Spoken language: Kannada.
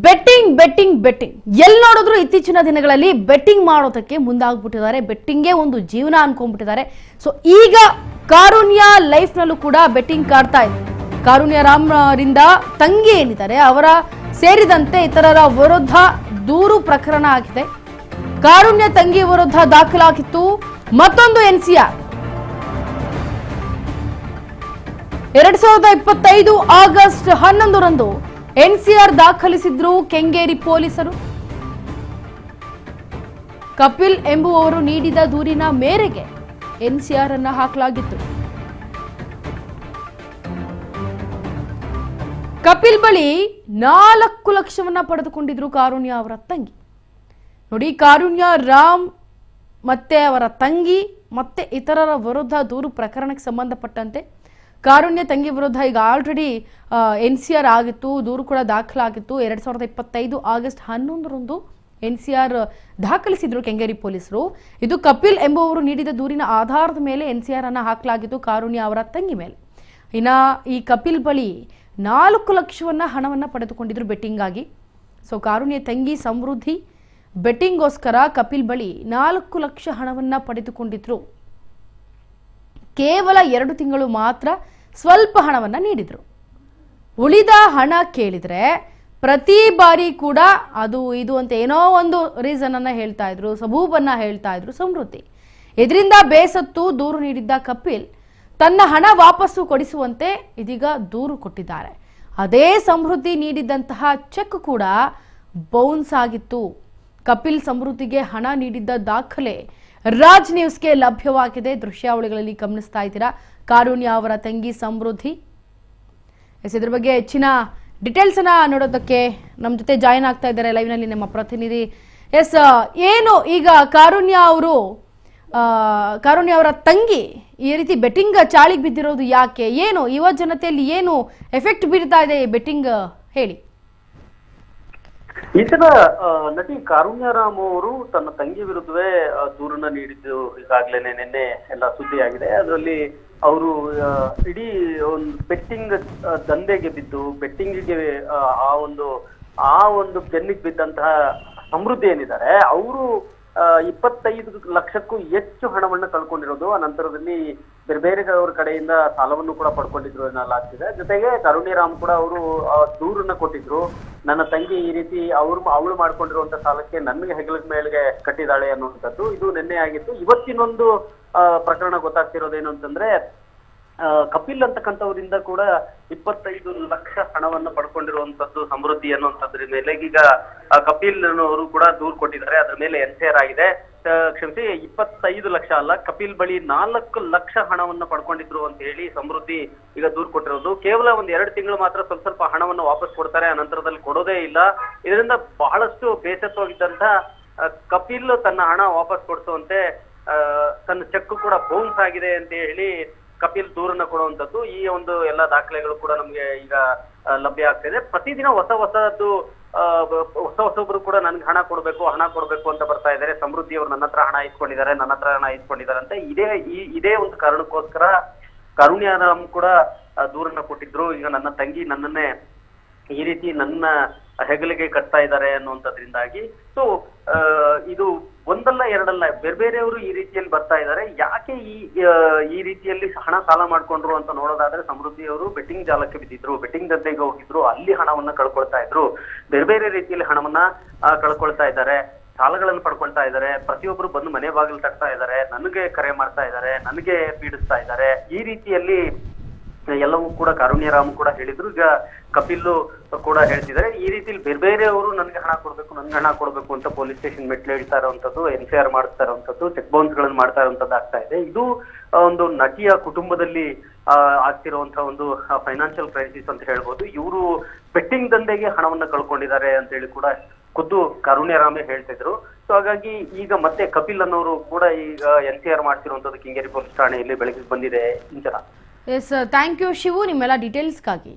ಬೆಟ್ಟಿಂಗ್ ಬೆಟ್ಟಿಂಗ್ ಬೆಟ್ಟಿಂಗ್ ಎಲ್ಲಿ ನೋಡಿದ್ರು ಇತ್ತೀಚಿನ ದಿನಗಳಲ್ಲಿ ಬೆಟ್ಟಿಂಗ್ ಮಾಡೋದಕ್ಕೆ ಮುಂದಾಗ್ಬಿಟ್ಟಿದ್ದಾರೆ. ಬೆಟ್ಟಿಂಗೇ ಒಂದು ಜೀವನ ಅನ್ಕೊಂಡ್ಬಿಟ್ಟಿದ್ದಾರೆ. ಸೊ ಈಗ ಕಾರುಣ್ಯ ಲೈಫ್ ನಲ್ಲೂ ಕೂಡ ಬೆಟ್ಟಿಂಗ್ ಕಾಡ್ತಾ ಇದೆ. ಕಾರುಣ್ಯ ರಾಮ್ರಿಂದ ತಂಗಿ ಏನಿದ್ದಾರೆ ಅವರ ಸೇರಿದಂತೆ ಇತರರ ವಿರುದ್ಧ ದೂರು ಪ್ರಕರಣ ಆಗಿದೆ. ಕಾರುಣ್ಯ ತಂಗಿ ವಿರುದ್ಧ ದಾಖಲಾಗಿತ್ತು ಮತ್ತೊಂದು ಎನ್ಸಿಆರ್. 2025 ಆಗಸ್ಟ್ 11ರಂದು ಎನ್ಸಿಆರ್ ದಾಖಲಿಸಿದ್ರು ಕೆಂಗೇರಿ ಪೊಲೀಸರು. ಕಪಿಲ್ ಎಂಬುವವರು ನೀಡಿದ ದೂರಿನ ಮೇರೆಗೆ ಎನ್ಸಿಆರ್ ಅನ್ನು ಹಾಕಲಾಗಿತ್ತು. ಕಪಿಲ್ ಬಳಿ 4 ಲಕ್ಷವನ್ನ ಪಡೆದುಕೊಂಡಿದ್ರು ಕಾರುಣ್ಯ ಅವರ ತಂಗಿ. ನೋಡಿ, ಕಾರುಣ್ಯ ರಾಮ್ ಮತ್ತೆ ಅವರ ತಂಗಿ ಮತ್ತೆ ಇತರರ ವಿರುದ್ಧ ದೂರು ಪ್ರಕರಣಕ್ಕೆ ಸಂಬಂಧಪಟ್ಟಂತೆ ಕಾರುಣ್ಯ ತಂಗಿ ವಿರುದ್ಧ ಈಗ ಆಲ್ರೆಡಿ ಎನ್ಸಿಆರ್ ಆಗಿತ್ತು, ದೂರು ಕೂಡ ದಾಖಲಾಗಿತ್ತು. 2025 ಆಗಸ್ಟ್ 11ರಂದು ಎನ್ಸಿಆರ್ ದಾಖಲಿಸಿದ್ರು ಕೆಂಗೇರಿ ಪೊಲೀಸರು. ಇದು ಕಪಿಲ್ ಎಂಬುವವರು ನೀಡಿದ ದೂರಿನ ಆಧಾರದ ಮೇಲೆ ಎನ್ಸಿಆರ್ ಅನ್ನು ಹಾಕಲಾಗಿತ್ತು ಕಾರುಣ್ಯ ಅವರ ತಂಗಿ ಮೇಲೆ. ಇನ್ನ ಈ ಕಪಿಲ್ ಬಳಿ 4 ಲಕ್ಷವನ್ನ ಹಣವನ್ನ ಪಡೆದುಕೊಂಡಿದ್ರು ಬೆಟ್ಟಿಂಗ್ ಆಗಿ. ಸೊ ಕಾರುಣ್ಯ ತಂಗಿ ಸಮೃದ್ಧಿ ಬೆಟ್ಟಿಂಗ್ಗೋಸ್ಕರ ಕಪಿಲ್ ಬಳಿ 4 ಲಕ್ಷ ಹಣವನ್ನ ಪಡೆದುಕೊಂಡಿದ್ರು. ಕೇವಲ 2 ತಿಂಗಳು ಮಾತ್ರ ಸ್ವಲ್ಪ ಹಣವನ್ನ ನೀಡಿದ್ರು. ಉಳಿದ ಹಣ ಕೇಳಿದ್ರೆ ಪ್ರತಿ ಬಾರಿ ಕೂಡ ಅದು ಇದು ಅಂತ ಏನೋ ಒಂದು ರೀಸನ್ ಅನ್ನ ಹೇಳ್ತಾ ಇದ್ರು, ಸಬೂಬನ್ನ ಹೇಳ್ತಾ ಇದ್ರು ಸಮೃದ್ಧಿ. ಇದರಿಂದ ಬೇಸತ್ತು ದೂರು ನೀಡಿದ್ದ ಕಪಿಲ್ ತನ್ನ ಹಣ ವಾಪಸ್ಸು ಕೊಡಿಸುವಂತೆ ಇದೀಗ ದೂರು ಕೊಟ್ಟಿದ್ದಾರೆ. ಅದೇ ಸಮೃದ್ಧಿ ನೀಡಿದ್ದಂತಹ ಚೆಕ್ ಕೂಡ ಬೌನ್ಸ್ ಆಗಿತ್ತು. ಕಪಿಲ್ ಸಮೃದ್ಧಿಗೆ ಹಣ ನೀಡಿದ್ದ ದಾಖಲೆ ರಾಜ್ ನ್ಯೂಸ್ಗೆ ಲಭ್ಯವಾಗಿದೆ. ದೃಶ್ಯಾವಳಿಗಳಲ್ಲಿ ಗಮನಿಸ್ತಾ ಇದ್ದೀರಾ. ಕಾರುಣ್ಯ ಅವರ ತಂಗಿ ಸಮೃದ್ಧಿ. ಇದ್ರ ಬಗ್ಗೆ ಹೆಚ್ಚಿನ ಡೀಟೇಲ್ಸ್ ಅನ್ನ ನೋಡೋದಕ್ಕೆ ನಮ್ಮ ಜೊತೆ ಜಾಯಿನ್ ಆಗ್ತಾ ಇದ್ದಾರೆ ಲೈವ್ ನಲ್ಲಿ ನಮ್ಮ ಪ್ರತಿನಿಧಿ. ಏನು ಈಗ ಕಾರುಣ್ಯ ಅವರ ತಂಗಿ ಈ ರೀತಿ ಬೆಟ್ಟಿಂಗ್ ಚಾಳಿಗೆ ಬಿದ್ದಿರೋದು ಯಾಕೆ? ಏನು ಯುವ ಜನತೆಯಲ್ಲಿ ಏನು ಎಫೆಕ್ಟ್ ಬೀರ್ತಾ ಇದೆ ಬೆಟ್ಟಿಂಗ್, ಹೇಳಿ. ಈ ಸಲ ನಟಿ ಕಾರುಣ್ಯ ರಾಮ್ ಅವರು ತನ್ನ ತಂಗಿ ವಿರುದ್ಧವೇ ದೂರನ್ನ ನೀಡಿದ್ದು ಈಗಾಗ್ಲೇನೆ ನಿನ್ನೆ ಎಲ್ಲ ಸುದ್ದಿಯಾಗಿದೆ. ಅದರಲ್ಲಿ ಅವರು ಇಡೀ ಒಂದು ಬೆಟ್ಟಿಂಗ್ ದಂಧೆಗೆ ಬಿದ್ದು ಬೆಟ್ಟಿಂಗಿಗೆ ಆ ಒಂದು ಬೆನ್ನಿಗೆ ಬಿದ್ದಂತಹ ಸಮೃದ್ಧಿ ಏನಿದ್ದಾರೆ ಅವರು 25 ಲಕ್ಷಕ್ಕೂ ಹೆಚ್ಚು ಹಣವನ್ನ ಕಳ್ಕೊಂಡಿರೋದು. ಅನಂತರದಲ್ಲಿ ಬೇರೆ ಬೇರೆಯವರ ಕಡೆಯಿಂದ ಸಾಲವನ್ನು ಕೂಡ ಪಡ್ಕೊಂಡಿದ್ರು ಎನ್ನಲಾಗ್ತಿದೆ. ಜೊತೆಗೆ ಕಾರುಣ್ಯ ರಾಮ್ ಕೂಡ ಅವರು ದೂರನ್ನ ಕೊಟ್ಟಿದ್ರು. ನನ್ನ ತಂಗಿ ಈ ರೀತಿ ಅವಳು ಮಾಡ್ಕೊಂಡಿರುವಂತ ಸಾಲಕ್ಕೆ ನನಗೆ ಹೆಗಲ ಮೇಲೆಗೆ ಕಟ್ಟಿದಾಳೆ ಅನ್ನುವಂಥದ್ದು. ಇದು ನಿನ್ನೆ ಆಗಿತ್ತು. ಇವತ್ತಿನೊಂದು ಪ್ರಕರಣ ಗೊತ್ತಾಗ್ತಿರೋದೇನು ಅಂತಂದ್ರೆ, ಕಪಿಲ್ ಅಂತಕ್ಕಂಥವರಿಂದ ಕೂಡ 25 ಲಕ್ಷ ಹಣವನ್ನು ಪಡ್ಕೊಂಡಿರುವಂತದ್ದು ಸಮೃದ್ಧಿ ಅನ್ನುವಂಥದ್ರ ಮೇಲೆ ಈಗ ಕಪಿಲ್ ಅವರು ಕೂಡ ದೂರು ಕೊಟ್ಟಿದ್ದಾರೆ. ಅದ್ರ ಮೇಲೆ ಎನ್ಸಿಆರ್ ಆಗಿದೆ. ಕ್ಷಮಿಸಿ, 25 ಲಕ್ಷ ಅಲ್ಲ, ಕಪಿಲ್ ಬಳಿ 4 ಲಕ್ಷ ಹಣವನ್ನ ಪಡ್ಕೊಂಡಿದ್ರು ಅಂತ ಹೇಳಿ ಸಮೃದ್ಧಿ ಈಗ ದೂರು ಕೊಟ್ಟಿರೋದು. ಕೇವಲ 2 ತಿಂಗಳು ಮಾತ್ರ ಸ್ವಲ್ಪ ಹಣವನ್ನು ವಾಪಸ್ ಕೊಡ್ತಾರೆ, ಅನಂತರದಲ್ಲಿ ಕೊಡೋದೇ ಇಲ್ಲ. ಇದರಿಂದ ಬಹಳಷ್ಟು ಬೇಸತ್ತೋಗಿದ್ದಂತ ಕಪಿಲ್ ತನ್ನ ಹಣ ವಾಪಸ್ ಕೊಡಿಸುವಂತೆ ತನ್ನ ಚೆಕ್ ಕೂಡ ಬೌನ್ಸ್ ಆಗಿದೆ ಅಂತ ಹೇಳಿ ಕಪಿಲ್ ದೂರನ್ನ ಕೊಡುವಂತದ್ದು. ಈ ಒಂದು ಎಲ್ಲಾ ದಾಖಲೆಗಳು ಕೂಡ ನಮ್ಗೆ ಈಗ ಲಭ್ಯ ಆಗ್ತಿದೆ. ಪ್ರತಿದಿನ ಹೊಸೊಬ್ರು ಕೂಡ ನನ್ಗೆ ಹಣ ಕೊಡ್ಬೇಕು ಅಂತ ಬರ್ತಾ ಇದ್ದಾರೆ. ಸಮೃದ್ಧಿ ಅವರು ನನ್ನ ಹತ್ರ ಹಣ ಇಸ್ಕೊಂಡಿದ್ದಾರೆ ಅಂತ ಇದೇ ಒಂದು ಕಾರಣಕ್ಕೋಸ್ಕರ ಕಾರುಣ್ಯ ರಾಮ್ ಕೂಡ ದೂರನ್ನ ಕೊಟ್ಟಿದ್ರು. ಈಗ ನನ್ನ ತಂಗಿ ನನ್ನನ್ನೇ ಈ ರೀತಿ ನನ್ನ ಹೆಗಲಿಗೆ ಕಟ್ತಾ ಇದ್ದಾರೆ ಅನ್ನುವಂಥದ್ರಿಂದಾಗಿ ಸೊ ಇದು ಒಂದಲ್ಲ ಎರಡಲ್ಲ ಬೇರೆಯವರು ಈ ರೀತಿಯಲ್ಲಿ ಬರ್ತಾ ಇದ್ದಾರೆ. ಯಾಕೆ ಈ ರೀತಿಯಲ್ಲಿ ಹಣ ಸಾಲ ಮಾಡ್ಕೊಂಡ್ರು ಅಂತ ನೋಡೋದಾದ್ರೆ, ಸಮೃದ್ಧಿ ಅವರು ಬೆಟ್ಟಿಂಗ್ ಜಾಲಕ್ಕೆ ಬಿದ್ದಿದ್ರು, ಬೆಟ್ಟಿಂಗ್ ದಂಧೆಗೆ ಹೋಗಿದ್ರು, ಅಲ್ಲಿ ಹಣವನ್ನ ಕಳ್ಕೊಳ್ತಾ ಇದ್ರು, ಬೇರೆ ರೀತಿಯಲ್ಲಿ ಹಣವನ್ನ ಕಳ್ಕೊಳ್ತಾ ಇದ್ದಾರೆ, ಸಾಲಗಳನ್ನು ಪಡ್ಕೊಳ್ತಾ ಇದ್ದಾರೆ. ಪ್ರತಿಯೊಬ್ರು ಬಂದು ಮನೆ ಬಾಗಿಲು ತಟ್ತಾ ಇದ್ದಾರೆ, ನನಗೆ ಕರೆ ಮಾಡ್ತಾ ಇದ್ದಾರೆ, ನನಗೆ ಪೀಡಿಸ್ತಾ ಇದ್ದಾರೆ. ಈ ರೀತಿಯಲ್ಲಿ ಎಲ್ಲವೂ ಕೂಡ ಕಾರುಣ್ಯ ರಾಮ್ ಕೂಡ ಹೇಳಿದ್ರು. ಈಗ ಕಪಿಲ್ ಕೂಡ ಹೇಳ್ತಿದ್ದಾರೆ. ಈ ರೀತಿಯಲ್ಲಿ ಬೇರೆಯವರು ನನ್ಗೆ ಹಣ ಕೊಡ್ಬೇಕು ಅಂತ ಪೊಲೀಸ್ ಸ್ಟೇಷನ್ ಮೆಟ್ಲು ಹೇಳ್ತಾ ಇರುವಂತದ್ದು, ಎನ್ಸಿಆರ್ ಮಾಡಿಸ್ತಾ ಇರುವಂತದ್ದು, ಚೆಕ್ ಬೌನ್ಸ್ ಗಳನ್ನ ಮಾಡ್ತಾ ಇರುವಂತದ್ದು ಆಗ್ತಾ ಇದೆ. ಇದು ಒಂದು ನಟಿಯ ಕುಟುಂಬದಲ್ಲಿ ಆಗ್ತಿರುವಂತಹ ಒಂದು ಫೈನಾನ್ಷಿಯಲ್ ಕ್ರೈಸಿಸ್ ಅಂತ ಹೇಳ್ಬೋದು. ಇವರು ಬೆಟ್ಟಿಂಗ್ ದಂಧೆಗೆ ಹಣವನ್ನ ಕಳ್ಕೊಂಡಿದ್ದಾರೆ ಅಂತ ಹೇಳಿ ಕೂಡ ಖುದ್ದು ಕಾರುಣ್ಯ ರಾಮೇ ಹೇಳ್ತಿದ್ರು. ಸೊ ಹಾಗಾಗಿ ಈಗ ಮತ್ತೆ ಕಪಿಲ್ ಅನ್ನೋರು ಕೂಡ ಈಗ ಎನ್ಸಿಆರ್ ಮಾಡ್ತಿರುವಂತದ್ದು ಕೆಂಗೇರಿ ಪೊಲೀಸ್ ಠಾಣೆಯಲ್ಲಿ ಬೆಳಕಿಗೆ ಬಂದಿದೆ. ಇಂಚರ. ಥ್ಯಾಂಕ್ ಯು ಶಿವು, ನಿಮ್ಮೆಲ್ಲ ಡೀಟೇಲ್ಸ್ಗಾಗಿ.